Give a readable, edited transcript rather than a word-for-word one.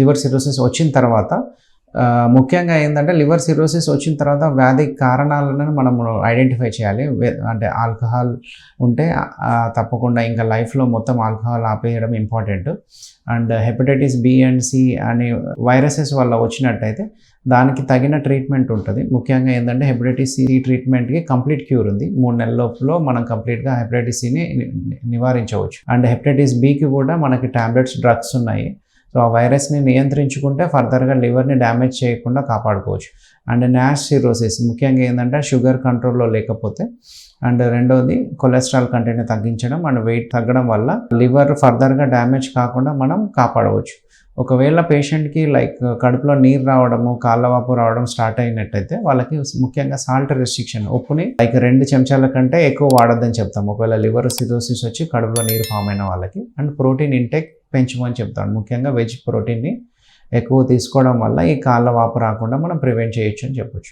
Liver cirrhosis వచ్చిన తర్వాత ముఖ్యంగా ఏంటంటే లివర్ సిరోసిస్ వచ్చిన తర్వాత వ్యాధి కారణాలను మనం ఐడెంటిఫై చేయాలి. అంటే ఆల్కహాల్ ఉంటే తప్పకుండా ఇంకా లైఫ్లో మొత్తం ఆల్కహాల్ ఆపేయడం important. And hepatitis B and C అనే వైరసెస్ వల్ల వచ్చినట్టయితే దానికి తగిన ట్రీట్మెంట్ ఉంటుంది. ముఖ్యంగా ఏంటంటే హెపటైటిస్ సి ట్రీట్మెంట్కి కంప్లీట్ క్యూర్ ఉంది. 3 నెలల లోపల మనం కంప్లీట్గా హెపటైటిస్ సిని నివారించవచ్చు. అండ్ హెపటైటిస్ బికి కూడా మనకి టాబ్లెట్స్, డ్రగ్స్ ఉన్నాయి. సో ఆ వైరస్ని నియంత్రించుకుంటే ఫర్దర్గా లివర్ని డ్యామేజ్ చేయకుండా కాపాడుకోవచ్చు. అండ్ నాష్ సిరోసిస్ ముఖ్యంగా ఏంటంటే షుగర్ కంట్రోల్లో లేకపోతే, అండ్ రెండోది కొలెస్ట్రాల్ కంటెంట్ని తగ్గించడం అండ్ వెయిట్ తగ్గడం వల్ల లివర్ ఫర్దర్గా డ్యామేజ్ కాకుండా మనం కాపాడవచ్చు. ఒకవేళ పేషెంట్కి కడుపులో నీరు రావడము, కాళ్ళవాపు రావడం స్టార్ట్ అయినట్టయితే వాళ్ళకి ముఖ్యంగా సాల్ట్ రెస్ట్రిక్షన్, ఉప్పుని 2 చెంచాల కంటే ఎక్కువ వాడొద్దని చెప్తాం ఒకవేళ లివర్ సిరోసిస్ వచ్చి కడుపులో నీరు ఫామ్ అయిన వాళ్ళకి. అండ్ ప్రోటీన్ ఇంటేక్ పెంచమని చెప్తాను. ముఖ్యంగా వెజ్ ప్రోటీన్ని ఎక్కువ తీసుకోవడం వల్ల ఈ కాళ్ళ వాపు రాకుండా మనం ప్రివెంట్ చేయొచ్చు అని చెప్పొచ్చు.